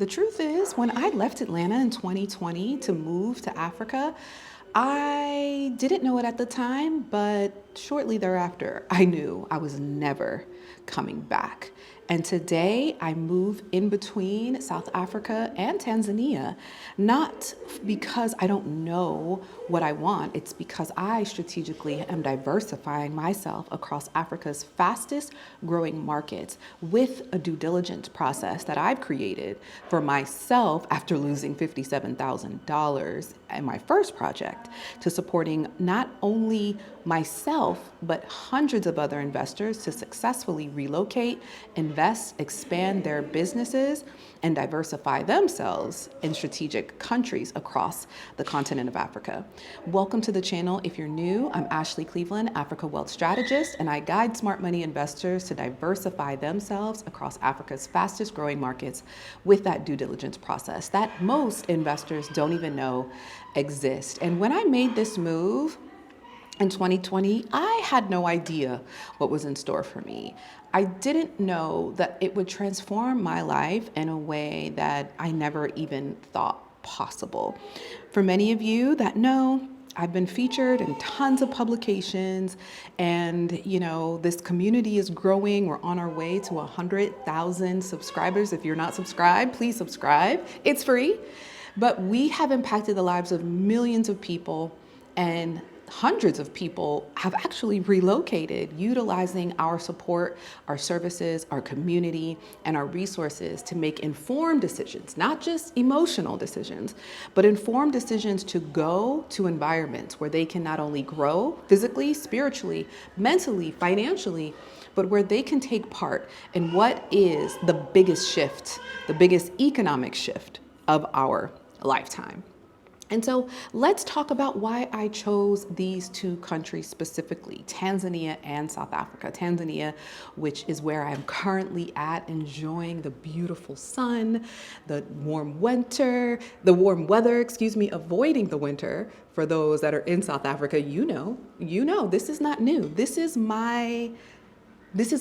The truth is, when I left Atlanta in 2020 to move to Africa, I didn't know it at the time, but shortly thereafter, I knew I was never coming back. And today I move in between South Africa and Tanzania, not because I don't know what I want, it's because I strategically am diversifying myself across Africa's fastest growing markets with a due diligence process that I've created for myself after losing $57,000 in my first project to supporting not only myself, but hundreds of other investors to successfully relocate, invest, expand their businesses, and diversify themselves in strategic countries across the continent of Africa. Welcome to the channel. If you're new, I'm Ashley Cleveland, Africa Wealth Strategist, and I guide smart money investors to diversify themselves across Africa's fastest growing markets with that due diligence process that most investors don't even know exist. And when I made this move, in 2020, I had no idea what was in store for me. I didn't know that it would transform my life in a way that I never even thought possible. For many of you that know, I've been featured in tons of publications, and this community is growing. We're on our way to 100,000 subscribers. If you're not subscribed, please subscribe. It's free. But we have impacted the lives of millions of people, and hundreds of people have actually relocated utilizing our support, our services, our community, and our resources to make informed decisions, not just emotional decisions, but informed decisions to go to environments where they can not only grow physically, spiritually, mentally, financially, but where they can take part in what is the biggest shift, the biggest economic shift of our lifetime. And so let's talk about why I chose these two countries specifically, Tanzania and South Africa. Tanzania, which is where I'm currently at, enjoying the beautiful sun, the warm weather, avoiding the winter. For those that are in South Africa, you know, this is not new. This is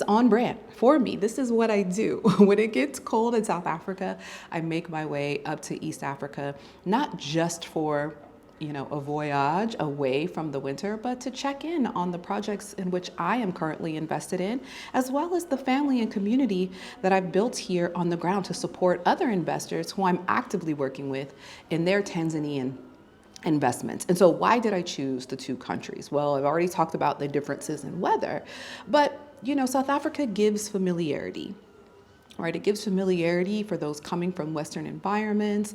on brand for me. This is what I do. When it gets cold in South Africa, I make my way up to East Africa, not just for, a voyage away from the winter, but to check in on the projects in which I am currently invested in, as well as the family and community that I've built here on the ground to support other investors who I'm actively working with in their Tanzanian investments. And so why did I choose the two countries? Well, I've already talked about the differences in weather, but South Africa gives familiarity, right? It gives familiarity for those coming from Western environments.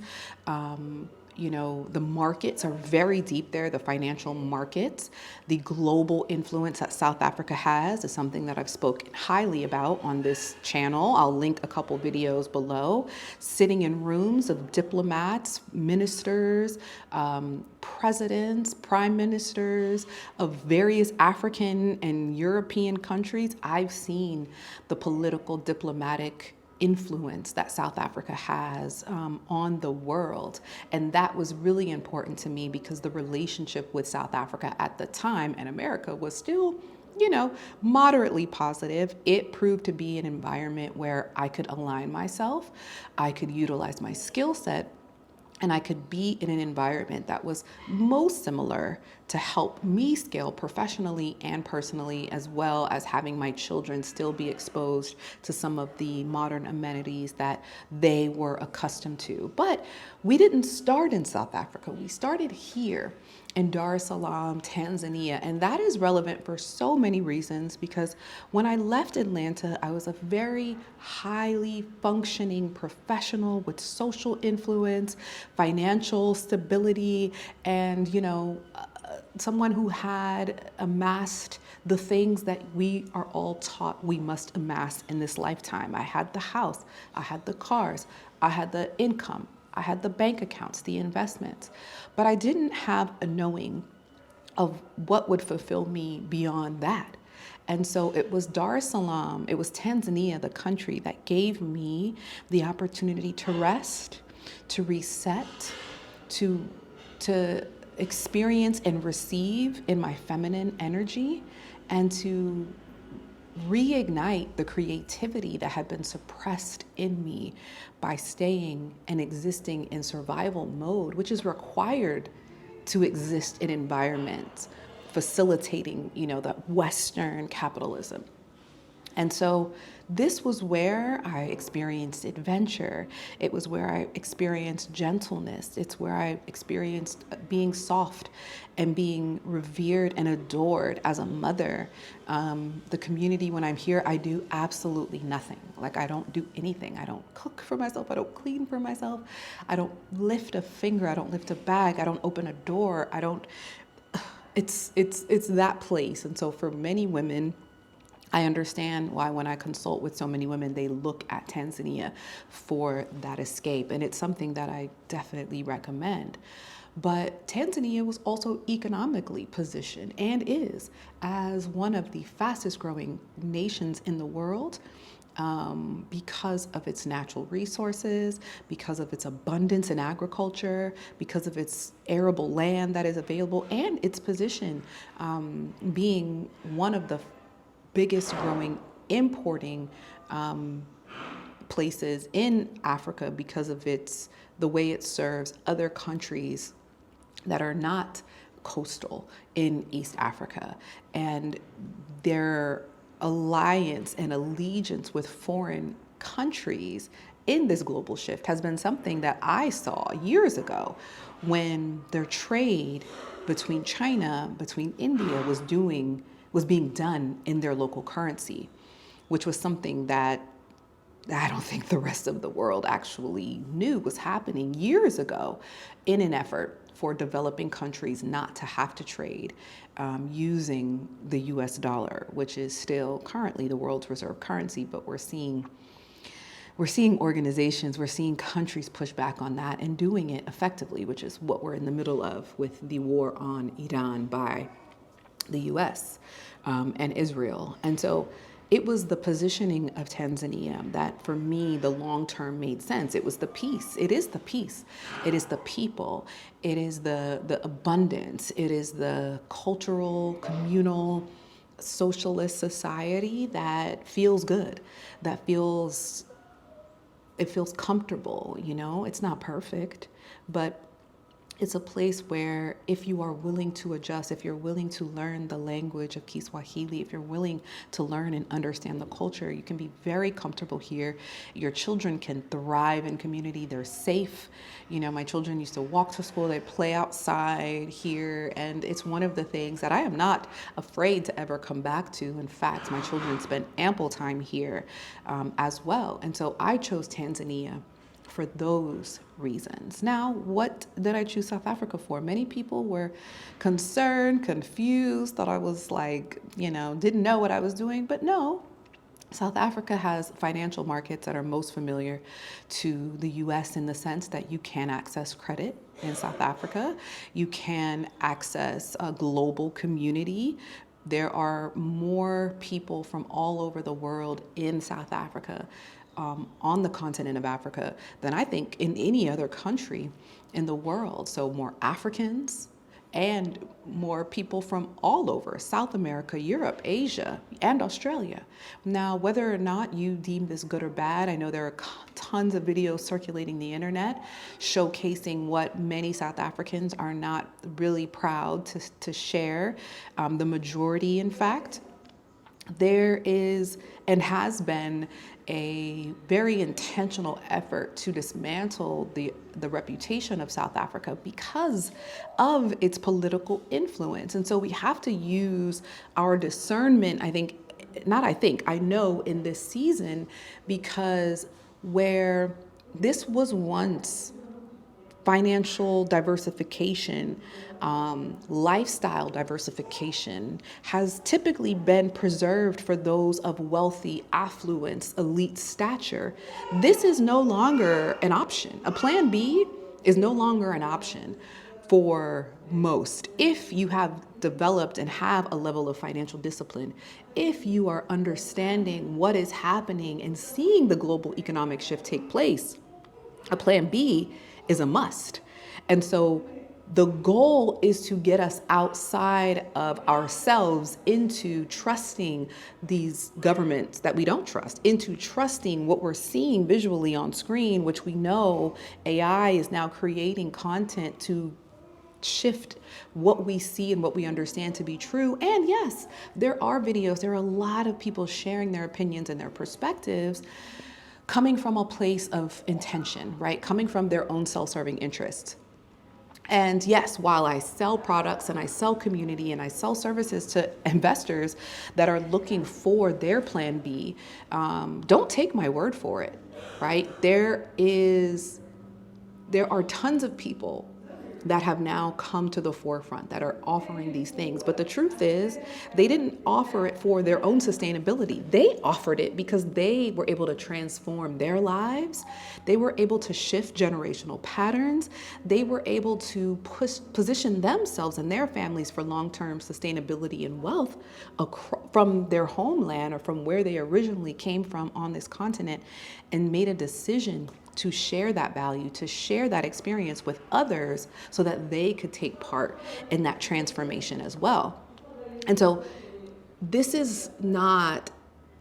The markets are very deep there, the financial markets. The global influence that South Africa has is something that I've spoken highly about on this channel. I'll link a couple videos below. Sitting in rooms of diplomats, ministers, presidents, prime ministers of various African and European countries, I've seen the political, diplomatic influence that South Africa has on the world. And that was really important to me because the relationship with South Africa at the time and America was still, moderately positive. It proved to be an environment where I could align myself, I could utilize my skill set, and I could be in an environment that was most similar to help me scale professionally and personally, as well as having my children still be exposed to some of the modern amenities that they were accustomed to. But we didn't start in South Africa. We started here in Dar es Salaam, Tanzania. And that is relevant for so many reasons because when I left Atlanta, I was a very highly functioning professional with social influence, financial stability, and, someone who had amassed the things that we are all taught we must amass in this lifetime. I had the house, I had the cars, I had the income, I had the bank accounts, the investments, but I didn't have a knowing of what would fulfill me beyond that. And so it was Dar es Salaam, it was Tanzania, the country, that gave me the opportunity to rest, to reset, to experience and receive in my feminine energy, and to reignite the creativity that had been suppressed in me by staying and existing in survival mode, which is required to exist in environments facilitating, the Western capitalism. And so this was where I experienced adventure. It was where I experienced gentleness. It's where I experienced being soft and being revered and adored as a mother. The community, when I'm here, I do absolutely nothing. Like, I don't do anything. I don't cook for myself. I don't clean for myself. I don't lift a finger. I don't lift a bag. I don't open a door. I don't, it's that place. And so for many women, I understand why when I consult with so many women, they look at Tanzania for that escape. And it's something that I definitely recommend. But Tanzania was also economically positioned and is as one of the fastest growing nations in the world because of its natural resources, because of its abundance in agriculture, because of its arable land that is available, and its position being one of the biggest growing importing places in Africa because of the way it serves other countries that are not coastal in East Africa. And their alliance and allegiance with foreign countries in this global shift has been something that I saw years ago when their trade between China, between India was being done in their local currency, which was something that I don't think the rest of the world actually knew was happening years ago in an effort for developing countries not to have to trade using the US dollar, which is still currently the world's reserve currency, but we're seeing organizations, we're seeing countries push back on that and doing it effectively, which is what we're in the middle of with the war on Iran by the US and Israel. And so it was the positioning of Tanzania that for me, the long term made sense. It was the peace. It is the peace. It is the people. It is the abundance. It is the cultural, communal, socialist society that feels good, it feels comfortable, It's not perfect, but it's a place where if you are willing to adjust, if you're willing to learn the language of Kiswahili, if you're willing to learn and understand the culture, you can be very comfortable here. Your children can thrive in community. They're safe. My children used to walk to school. They play outside here. And it's one of the things that I am not afraid to ever come back to. In fact, my children spend ample time here as well. And so I chose Tanzania for those reasons. Now, what did I choose South Africa for? Many people were concerned, confused, thought I was didn't know what I was doing, but no. South Africa has financial markets that are most familiar to the US in the sense that you can access credit in South Africa. You can access a global community. There are more people from all over the world in South Africa, on the continent of Africa, than I think in any other country in the world. So more Africans and more people from all over South America, Europe, Asia, and Australia. Now, whether or not you deem this good or bad, I know there are tons of videos circulating the internet showcasing what many South Africans are not really proud to share. The majority, in fact, there is and has been a very intentional effort to dismantle the reputation of South Africa because of its political influence. And so we have to use our discernment, I know in this season, because where this was once financial diversification, lifestyle diversification has typically been preserved for those of wealthy, affluence, elite stature. This is no longer an option. A plan B is no longer an option for most. If you have developed and have a level of financial discipline, if you are understanding what is happening and seeing the global economic shift take place, a plan B is a must. And so The goal is to get us outside of ourselves into trusting these governments that we don't trust, into trusting what we're seeing visually on screen, which we know AI is now creating content to shift what we see and what we understand to be true. And yes, there are videos, there are a lot of people sharing their opinions and their perspectives coming from a place of intention, right? Coming from their own self-serving interests. And yes, while I sell products and I sell community and I sell services to investors that are looking for their plan B, don't take my word for it, right? There are tons of people that have now come to the forefront that are offering these things. But the truth is, they didn't offer it for their own sustainability. They offered it because they were able to transform their lives. They were able to shift generational patterns. They were able to position themselves and their families for long-term sustainability and wealth from their homeland or from where they originally came from on this continent, and made a decision to share that value, to share that experience with others so that they could take part in that transformation as well. And so this is not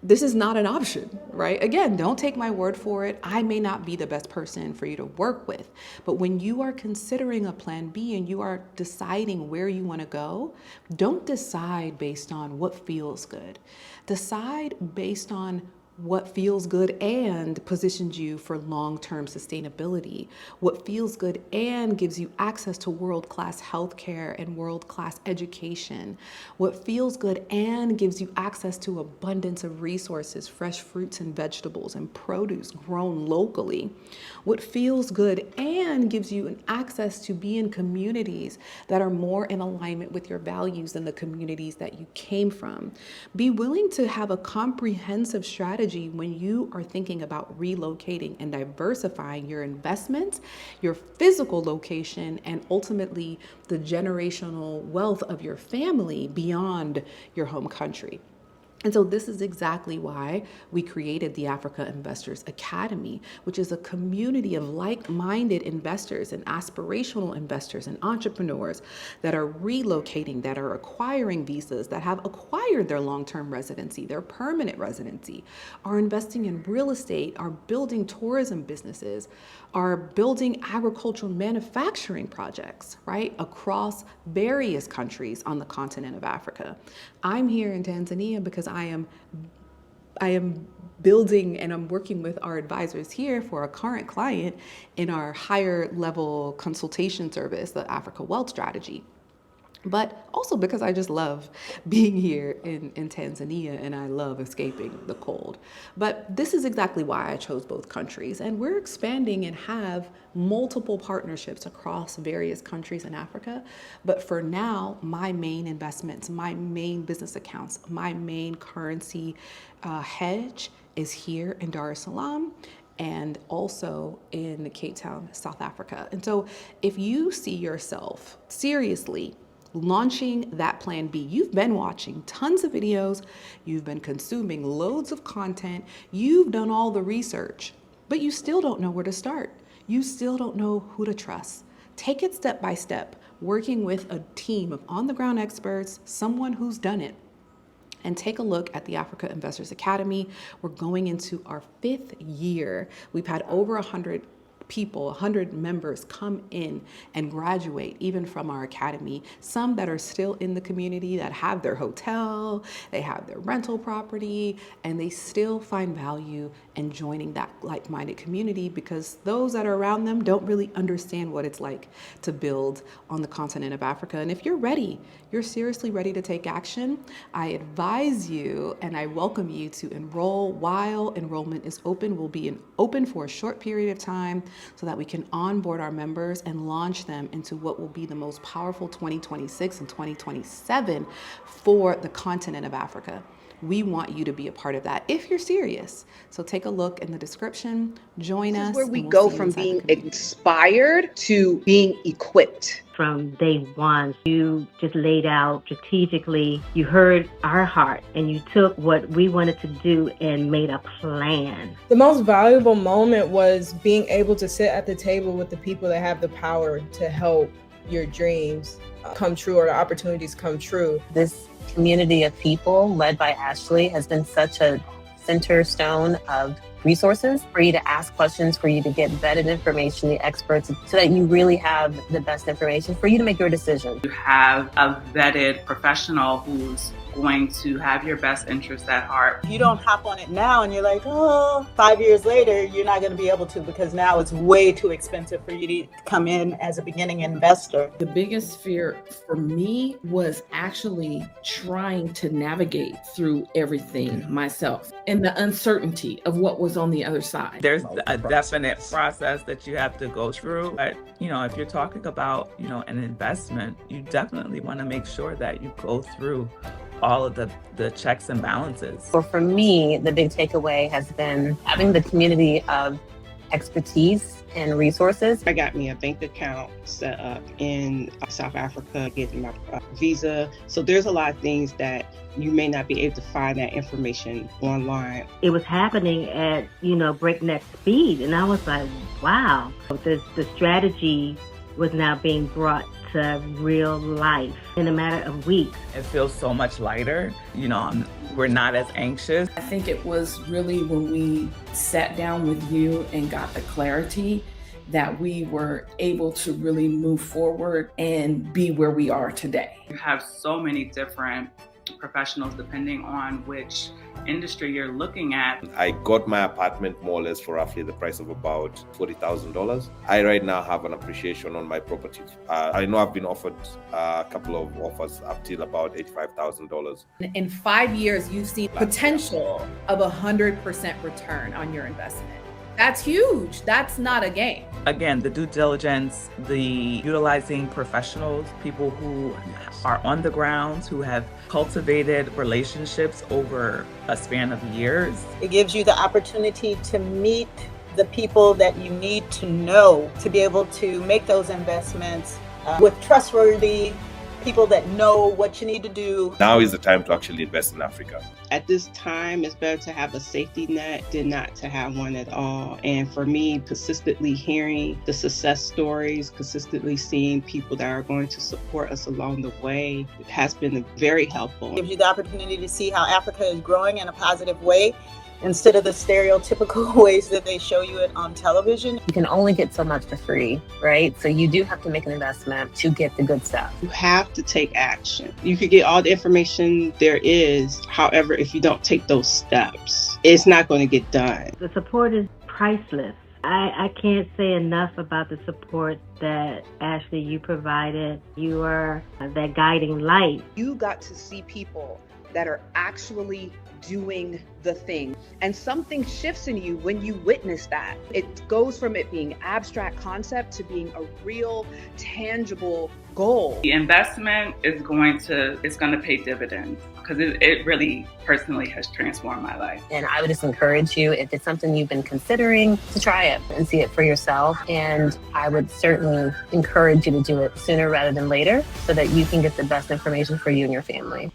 an option, right? Again, don't take my word for it. I may not be the best person for you to work with, but when you are considering a plan B and you are deciding where you want to go, don't decide based on what feels good. Decide based on what feels good and positions you for long-term sustainability, what feels good and gives you access to world-class healthcare and world-class education, what feels good and gives you access to abundance of resources, fresh fruits and vegetables and produce grown locally, what feels good and gives you an access to be in communities that are more in alignment with your values than the communities that you came from. Be willing to have a comprehensive strategy when you are thinking about relocating and diversifying your investments, your physical location, and ultimately the generational wealth of your family beyond your home country. And so this is exactly why we created the Africa Investors Academy, which is a community of like-minded investors and aspirational investors and entrepreneurs that are relocating, that are acquiring visas, that have acquired their long-term residency, their permanent residency, are investing in real estate, are building tourism businesses, are building agricultural manufacturing projects, right, across various countries on the continent of Africa. I'm here in Tanzania because I am building and I'm working with our advisors here for a current client in our higher level consultation service, the Africa Wealth Strategy. But also because I just love being here in Tanzania and I love escaping the cold. But this is exactly why I chose both countries. And we're expanding and have multiple partnerships across various countries in Africa. But for now, my main investments, my main business accounts, my main currency hedge is here in Dar es Salaam and also in Cape Town, South Africa. And so if you see yourself seriously launching that plan B, you've been watching tons of videos, you've been consuming loads of content, you've done all the research, but you still don't know where to start. You still don't know who to trust. Take it step by step, working with a team of on-the-ground experts, someone who's done it, and take a look at the Africa Investors Academy. We're going into our 5th year. We've had over 100 people, 100 members come in and graduate even from our academy. Some that are still in the community that have their hotel, they have their rental property, and they still find value in joining that like-minded community because those that are around them don't really understand what it's like to build on the continent of Africa. And if you're ready, you're seriously ready to take action, I advise you and I welcome you to enroll while enrollment is open. We'll be open for a short period of time so that we can onboard our members and launch them into what will be the most powerful 2026 and 2027 for the continent of Africa. We want you to be a part of that if you're serious. So take a look in the description, join us. This is where we go from being inspired to being equipped. From day one, you just laid out strategically, you heard our heart and you took what we wanted to do and made a plan. The most valuable moment was being able to sit at the table with the people that have the power to help your dreams come true or the opportunities come true. This community of people led by Ashley has been such a center stone of resources for you to ask questions, for you to get vetted information, the experts, so that you really have the best information for you to make your decision. You have a vetted professional who's going to have your best interest at heart. You don't hop on it now and you're like, oh, 5 years later, you're not going to be able to, because now it's way too expensive for you to come in as a beginning investor. The biggest fear for me was actually trying to navigate through everything myself and the uncertainty of what was on the other side. There's a definite process that you have to go through. But, if you're talking about, an investment, you definitely want to make sure that you go through all of the checks and balances. For me, the big takeaway has been having the community of expertise and resources. I got me a bank account set up in South Africa, getting my visa. So there's a lot of things that you may not be able to find that information online. It was happening at, breakneck speed. And I was like, wow, the strategy was now being brought to real life in a matter of weeks. It feels so much lighter. We're not as anxious. I think it was really when we sat down with you and got the clarity that we were able to really move forward and be where we are today. You have so many different professionals depending on which industry you're looking at. I got my apartment more or less for roughly the price of about $40,000. I right now have an appreciation on my property. I know I've been offered a couple of offers up till about $85,000. In 5 years, you've seen potential of 100% return on your investment. That's huge. That's not a game. Again, the due diligence, the utilizing professionals, people who are on the ground, who have cultivated relationships over a span of years. It gives you the opportunity to meet the people that you need to know to be able to make those investments with trustworthy people that know what you need to do. Now is the time to actually invest in Africa. At this time, it's better to have a safety net than not to have one at all. And for me, consistently hearing the success stories, consistently seeing people that are going to support us along the way has been very helpful. It gives you the opportunity to see how Africa is growing in a positive way, instead of the stereotypical ways that they show you it on television. You can only get so much for free, right? So you do have to make an investment to get the good stuff. You have to take action. You could get all the information there is. However, if you don't take those steps, it's not going to get done. The support is priceless. I can't say enough about the support that, Ashley, you provided. You are that guiding light. You got to see people that are actually doing the thing. And something shifts in you when you witness that. It goes from it being abstract concept to being a real, tangible goal. The investment is going to pay dividends, because it really personally has transformed my life. And I would just encourage you, if it's something you've been considering, to try it and see it for yourself. And I would certainly encourage you to do it sooner rather than later so that you can get the best information for you and your family.